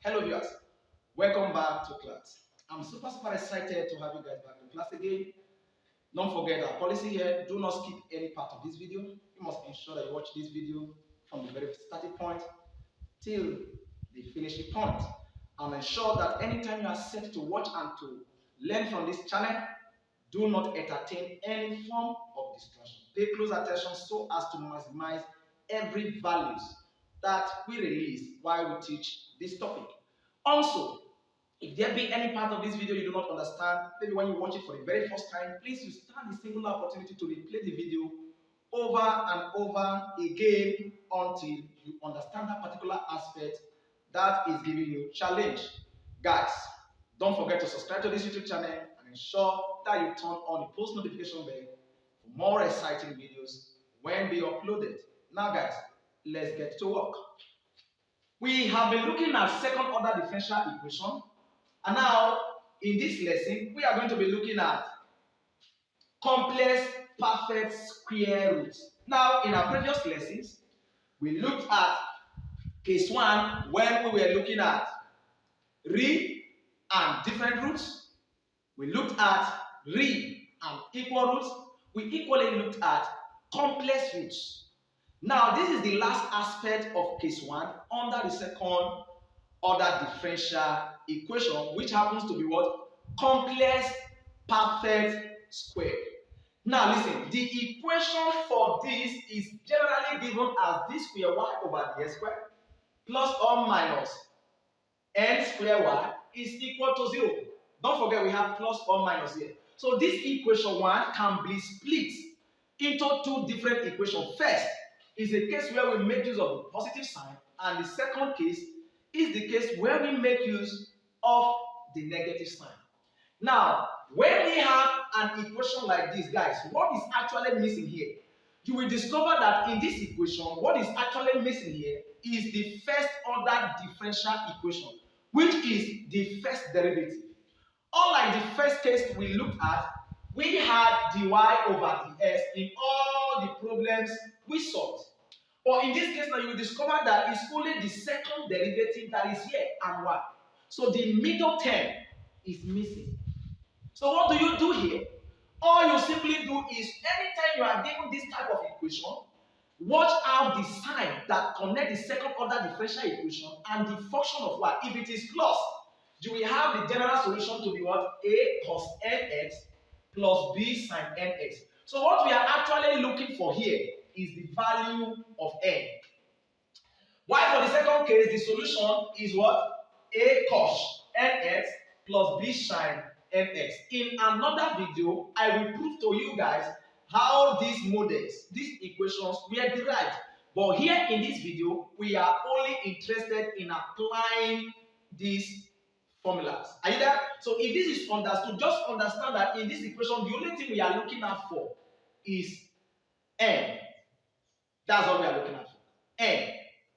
Hello viewers, welcome back to class. I'm super excited to have you guys back in class again. Don't forget our policy here, do not skip any part of this video. You must ensure that you watch this video from the very starting point till the finishing point. And ensure that anytime you are set to watch and to learn from this channel, do not entertain any form of distraction. Pay close attention so as to maximize every values that we release while we teach this topic. Also, if there be any part of this video you do not understand, maybe when you watch it for the very first time, please use the singular opportunity to replay the video over and over again until you understand that particular aspect that is giving you challenge. Guys, don't forget to subscribe to this YouTube channel and ensure that you turn on the post notification bell for more exciting videos when they uploaded. Now guys, let's get to work. We have been looking at second order differential equation, and now in this lesson we are going to be looking at complex perfect square roots. Now in our previous lessons we looked at case 1 when we were looking at real and different roots. We looked at real and equal roots. We equally looked at complex roots. Now, this is the last aspect of case 1 under the second order differential equation, which happens to be what? Complex perfect square. Now, listen, the equation for this is generally given as d square y over d square plus or minus n square y is equal to 0. Don't forget we have plus or minus here. So this equation 1 can be split into two different equations. First is a case where we make use of the positive sign, and the second case is the case where we make use of the negative sign. Now, when we have an equation like this, guys, what is actually missing here? You will discover that in this equation, what is actually missing here is the first order differential equation, which is the first derivative. Unlike the first case we looked at, we had dy over dx in all the problems we solved. But in this case now, you will discover that it's only the second derivative that is here and y. So the middle term is missing. So what do you do here? All you simply do is anytime you are given this type of equation, watch out the sign that connect the second order differential equation and the function of y. If it is plus, you will have the general solution to be what? A cos nx plus b sin nx. So what we are actually looking for here is the value of n. While for the second case, the solution is what? A cos nx plus b sin nx. In another video, I will prove to you guys how these models, these equations were derived. But here in this video, we are only interested in applying these formulas. Are you there? So if this is understood, just understand that in this equation, the only thing we are looking at for is n. That's what we are looking at for. N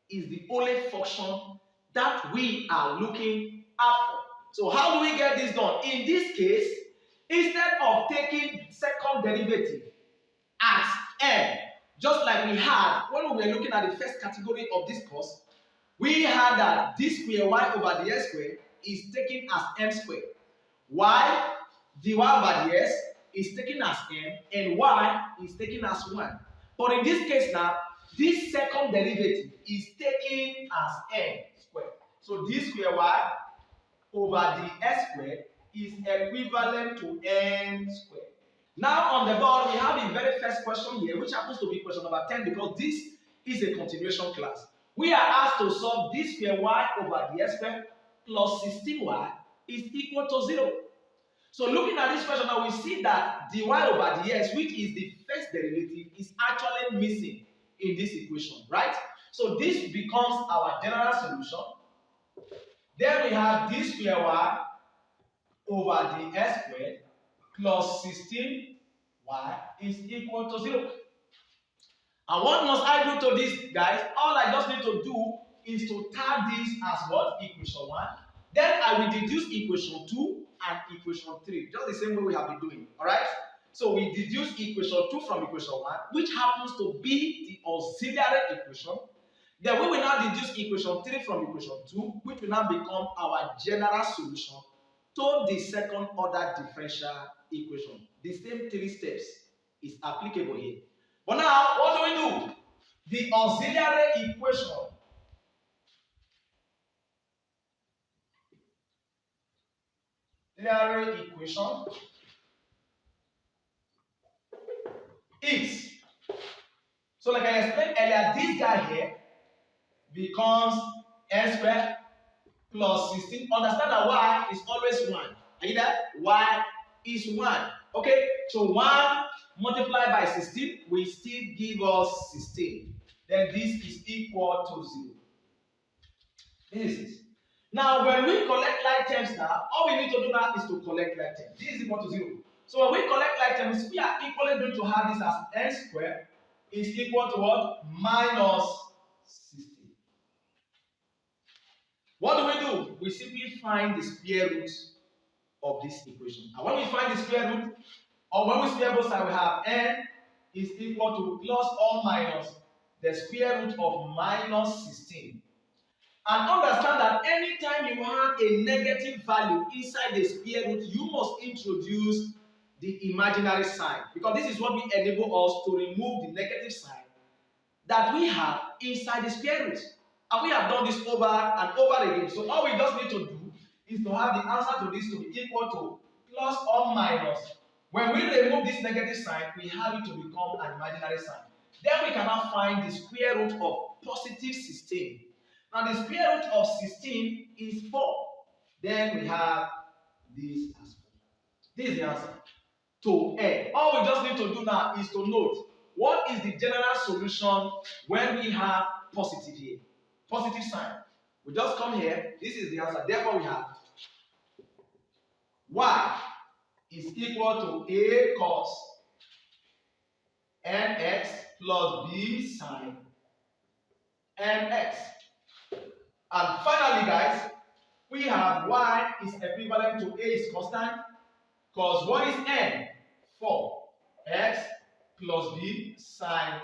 is the only function that we are looking at for. So how do we get this done? In this case, instead of taking second derivative as n, just like we had when we were looking at the first category of this course, we had that d square y over ds square is taken as m squared. Y dy over ds is taken as m, and y is taken as 1. But in this case now, this second derivative is taken as n squared. So d square y over ds squared is equivalent to n squared. Now on the board, we have the very first question here, which happens to be question number 10 because this is a continuation class. We are asked to solve d square y over ds squared plus 16y is equal to 0. So looking at this question now, we see that dy over ds, which is the first derivative, is actually missing in this equation, right? So this becomes our general solution. Then we have d square y over ds squared plus 16y is equal to 0. And what must I do to this, guys? All I just need to do is to tag this as what? Equation 1. Then I will deduce equation 2 and equation 3. Just the same way we have been doing. Alright? So we deduce equation 2 from equation 1, which happens to be the auxiliary equation. Then we will now deduce equation 3 from equation 2, which will now become our general solution to the second order differential equation. The same 3 steps is applicable here. But now, what do we do? The auxiliary equation is, so like I explained earlier, this guy here becomes n squared plus 16. Understand that y is always 1. Are you there? Y is 1. Okay, so 1 multiplied by 16 will still give us 16. Then this is equal to 0. This is it. Now, when we collect like terms now, all we need to do now is to collect like terms. This is equal to 0. So when we collect like terms, we are equally going to have this as n squared is equal to what? Minus 16. What do we do? We simply find the square root of this equation. And when we find the square root, or when we square both sides, we have n is equal to plus or minus the square root of minus 16. And understand that anytime you have a negative value inside the square root, you must introduce the imaginary sign. Because this is what will enable us to remove the negative sign that we have inside the square root. And we have done this over and over again. So all we just need to do is to have the answer to this to be equal to plus or minus. When we remove this negative sign, we have it to become an imaginary sign. Then we can now find the square root of positive 16. Now the square root of 16 is 4. Then we have this as 4. This is the answer to n. All we just need to do now is to note what is the general solution when we have positive here. Positive sign. We just come here. This is the answer. Therefore, we have y is equal to a cos nx plus b sine nx. And finally, guys, we have y is equivalent to a is constant, cos what is n? 4. X plus b sine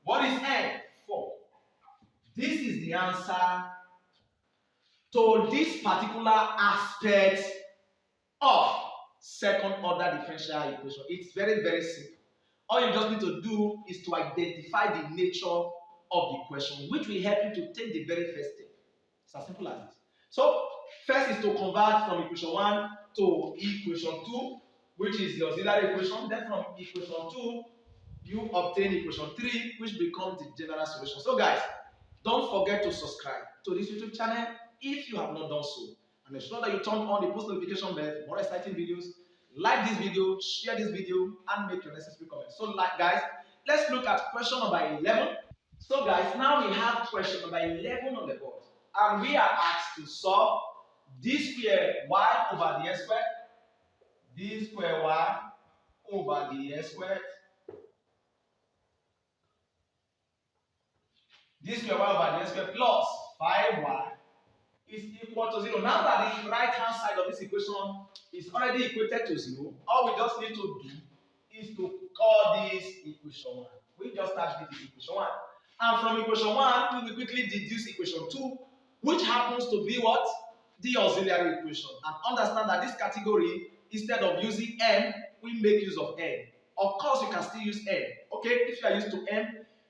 what is n? 4. This is the answer to this particular aspect of second order differential equation. It's very, very simple. All you just need to do is to identify the nature of the question, which will help you to take the very first step. It's as simple as this. So, first is to convert from equation 1 to equation 2, which is the auxiliary equation. Then from equation 2, you obtain equation 3, which becomes the general solution. So, guys, don't forget to subscribe to this YouTube channel if you have not done so. And ensure that you turn on the post notification bell for more exciting videos. Like this video, share this video, and make your necessary comments. So, guys, let's look at question number 11. So, guys, now we have question number 11 on the board. And we are asked to solve d square y over the s squared, d square y over the s squared, d square y over the s squared plus 5y is equal to 0. Now that the right hand side of this equation is already equated to 0, all we just need to do is to call this equation 1. We just start with this equation 1. And from equation 1, we will quickly deduce equation 2, which happens to be what? The auxiliary equation. And understand that this category, instead of using m, we make use of n. Of course, you can still use n. Okay, if you are used to m,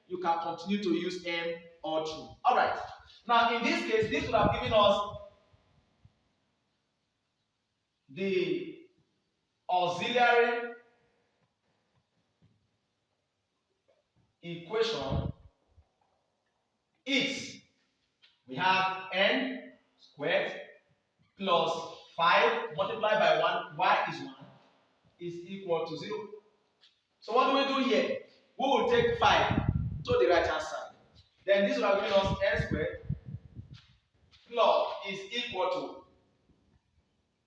you can continue to use m or true. Alright. Now, in this case, this would have given us the auxiliary equation is, we have n squared plus 5 multiplied by 1, y is 1, is equal to 0. So what do we do here? We will take 5 to the right hand side. Then this will have given us n squared plus is equal to.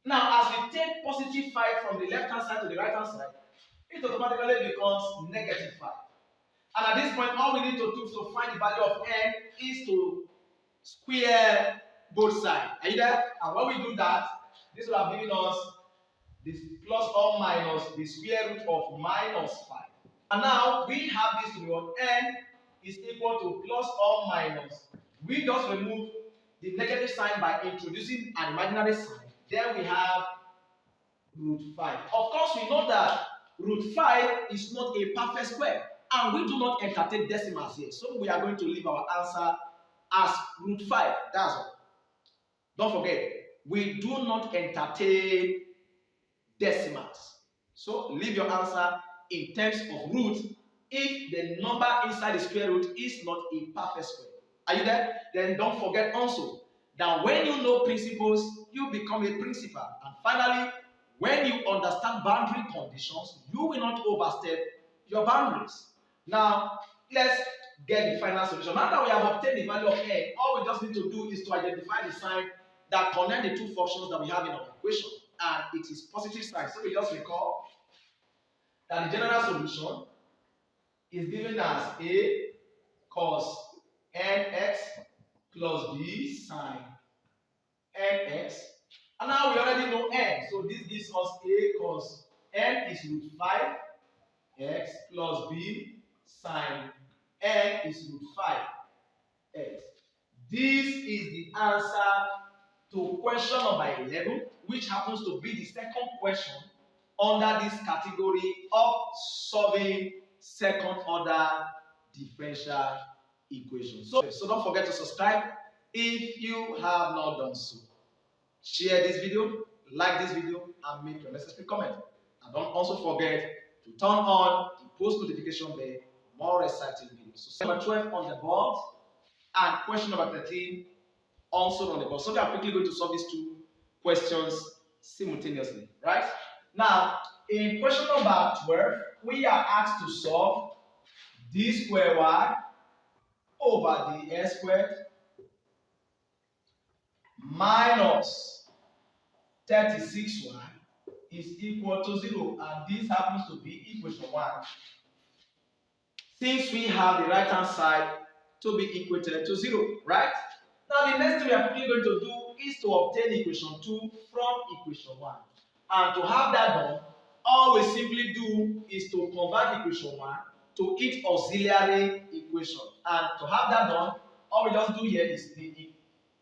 Now, as we take positive 5 from the left hand side to the right hand side, it automatically becomes negative 5. And at this point, all we need to do to find the value of n is to square both sides. Are you there? And when we do that, this will have given us this plus or minus the square root of minus 5. And now we have this to be what? N is equal to plus or minus We just remove the negative sign by introducing an imaginary sign. Then we have root 5. Of course, we know that root 5 is not a perfect square, and we do not entertain decimals here. So we are going to leave our answer as root 5. That's all. Don't forget, we do not entertain decimals. So leave your answer in terms of root if the number inside the square root is not a perfect square. Are you there? Then don't forget also that when you know principles, you become a principal. And finally, when you understand boundary conditions, you will not overstep your boundaries. Now, let's get the final solution. Now that we have obtained the value of n, all we just need to do is to identify the sign that connect the two functions that we have in our equation. And it is positive sign. So we just recall that the general solution is given as a cos nx plus b sine nx. And now we already know n. So this gives us a cos n is root 5x plus b sine n is root 5x. This is the answer to question number 11, which happens to be the second question under this category of solving second order differential equations. So don't forget to subscribe if you have not done so. Share this video, like this video, and make your necessary comment. And don't also forget to turn on the post notification bell for more exciting videos. So number 12 on the board and question number 13 also on the board. So we are quickly going to solve these two questions simultaneously, right? Now, in question number 12, we are asked to solve d squared y over the s squared minus 36y is equal to 0, and this happens to be equation 1. Since we have the right hand side to be equated to 0, right? Now the next thing we are quickly going to do is to obtain equation 2 from equation 1. And to have that done, all we simply do is to convert equation 1 to its auxiliary equation. And to have that done, all we just do here is the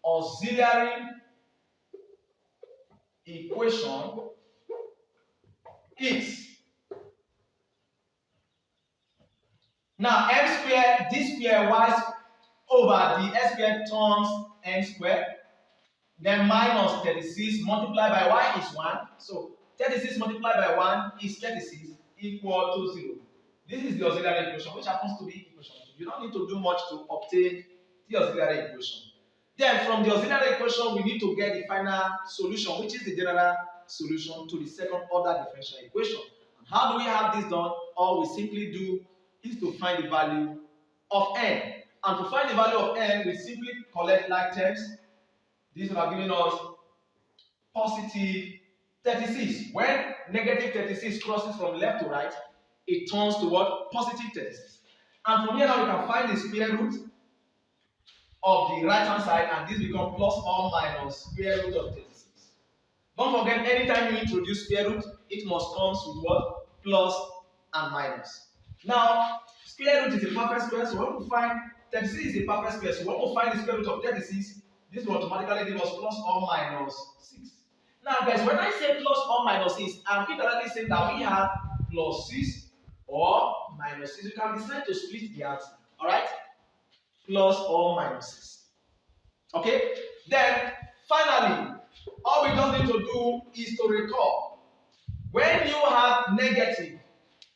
auxiliary equation is now m squared d squared y over the s squared times n squared, then minus 36 multiplied by y is 1. So 36 multiplied by 1 is 36 equal to 0. This is the auxiliary equation, which happens to be equation 2. You don't need to do much to obtain the auxiliary equation. Then from the auxiliary equation, we need to get the final solution, which is the general solution to the second order differential equation. And how do we have this done? All we simply do is to find the value of n. And to find the value of n, we simply collect like terms. These are giving us positive 36. When negative 36 crosses from left to right, it turns to what? Positive 36. And from here now we can find the square root of the right hand side, and this becomes plus or minus square root of 36. Don't forget, anytime you introduce square root, it must come with what? Plus and minus. Now, square root is a perfect square, so when we find 36 is a perfect square, so when we find the square root of 36, this will automatically give us plus or minus 6. Now guys, when I say plus or minus 6, I'm indirectly saying that we have plus 6 or minus 6. You can decide to split the answer. Alright? Plus or minus 6. Okay? Then, finally, all we just need to do is to recall. When you have negative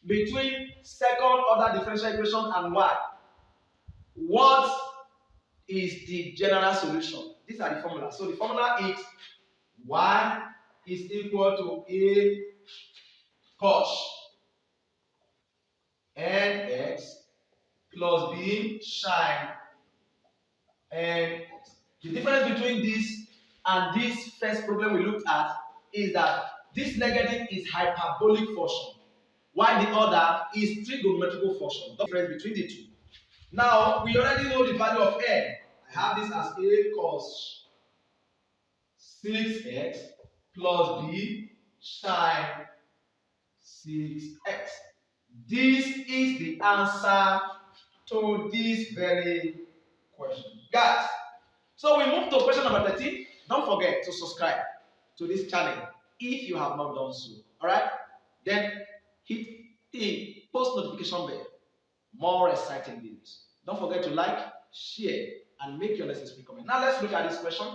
between second order differential equation and y, what is the general solution? These are the formulas. So the formula is y is equal to a cos nx plus b sine nx. The difference between this and this first problem we looked at is that this negative is hyperbolic function, while the other is trigonometrical function. The difference between the two. Now we already know the value of n. I have this as a cos 6x plus b sine 6x. This is the answer to this very question. Guys, so we move to question number 13. Don't forget to subscribe to this channel if you have not done so. Alright? Then hit the post notification bell. More exciting videos. Don't forget to like, share, and make your necessary comment. Now let's look at this question.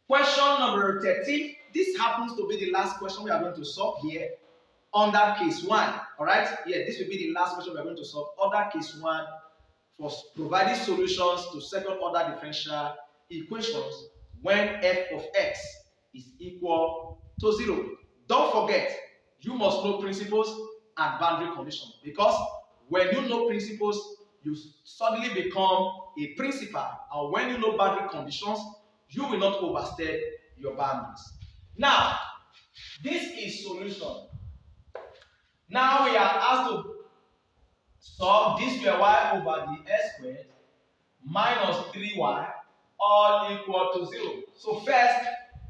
Question number 13. This happens to be the last question we are going to solve here under case 1. Alright? Yeah, this will be the last question we are going to solve under case 1 for providing solutions to second order differential equations when f of x is equal to 0. Don't forget, you must know principles and boundary conditions, because when you know principles, you suddenly become a principal, and when you know boundary conditions, you will not overstep your boundaries. Now, this is solution. Now we are asked to solve this square y over the x squared minus 3y all equal to 0. So first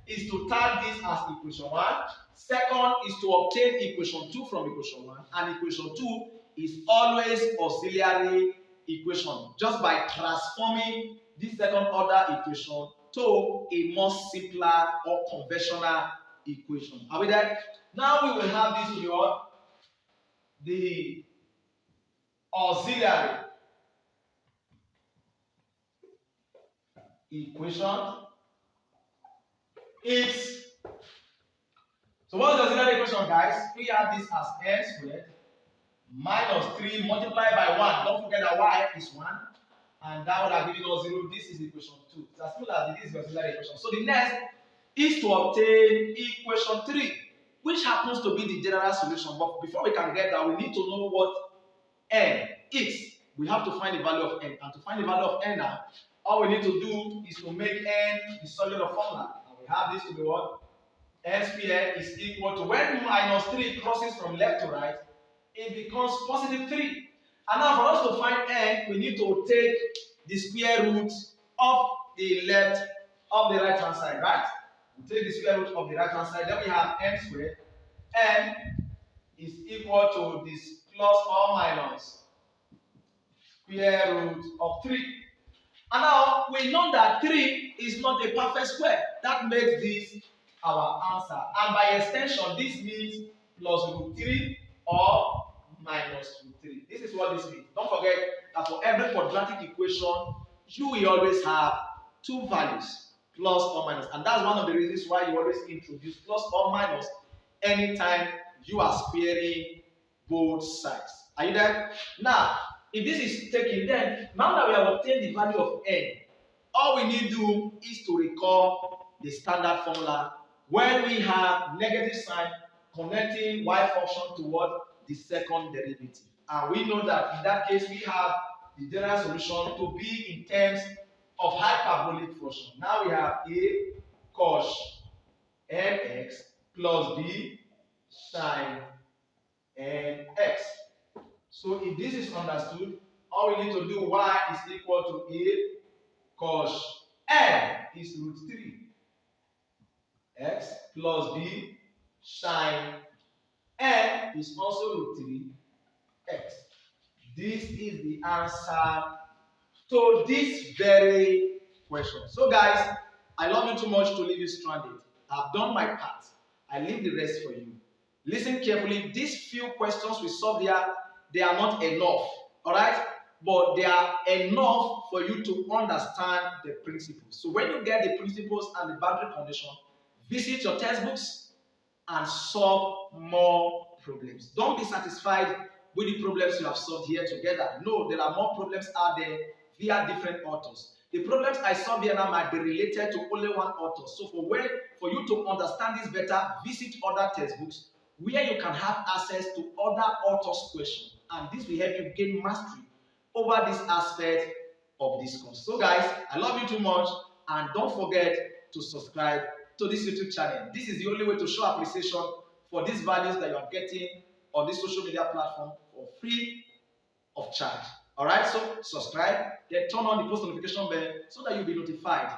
is to tag this as equation 1. Second is to obtain equation 2 from equation 1. And equation 2 is always auxiliary equation, just by transforming this second order equation to a more simpler or conventional equation. Are we there? Now we will have this to be what? The auxiliary equation is, so what is the auxiliary equation, guys? We have this as n squared minus 3 multiplied by 1. Don't forget that y is 1, and that would have given us 0. This is equation 2. It's as simple as it is the auxiliary equation. So the next is to obtain equation 3, which happens to be the general solution. But before we can get that, we need to know what n is. We have to find the value of n, and to find the value of n now, all we need to do is to make n the solid of formula. And we have this to be what? N squared is equal to, when minus 3 crosses from left to right, it becomes positive 3. And now for us to find n, we need to take the square root of the right hand side, right? We take the square root of the right hand side, then we have n squared. N is equal to this plus or minus square root of 3. And now we know that 3 is not a perfect square. That makes this our answer. And by extension, this means plus root 3 or minus root 3. This is what this means. Don't forget that for every quadratic equation, you will always have two values, plus or minus. And that's one of the reasons why you always introduce plus or minus anytime you are squaring both sides. Are you there? Now, if this is taken, then now that we have obtained the value of n, all we need to do is to recall the standard formula when we have negative sign connecting y function toward the second derivative. And we know that in that case we have the general solution to be in terms of hyperbolic function. Now we have a cos nx plus b sine nx. So if this is understood, all we need to do, y is equal to a cos n is root 3 x plus b sine n is also root 3 x. This is the answer to this very question. So guys, I love you too much to leave you stranded. I've done my part. I leave the rest for you. Listen carefully. These few questions we solve here, they are not enough. Alright? But they are enough for you to understand the principles. So when you get the principles and the boundary condition, visit your textbooks and solve more problems. Don't be satisfied with the problems you have solved here together. No, there are more problems out there via different authors. The problems I solve here now might be related to only one author. So for you to understand this better, visit other textbooks where you can have access to other authors' questions. And this will help you gain mastery over this aspect of this course. So guys, I love you too much, and don't forget to subscribe to this YouTube channel. This is the only way to show appreciation for these values that you are getting on this social media platform for free of charge. Alright, so subscribe, then turn on the post notification bell so that you'll be notified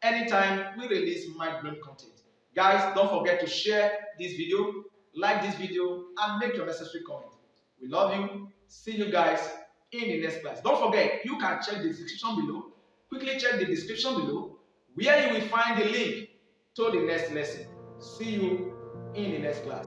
anytime we release mind-blowing content. Guys, don't forget to share this video, like this video, and make your necessary comment. We love you. See you guys in the next class. Don't forget, you can check the description below. Quickly check the description below where you will find the link to the next lesson. See you in the next class.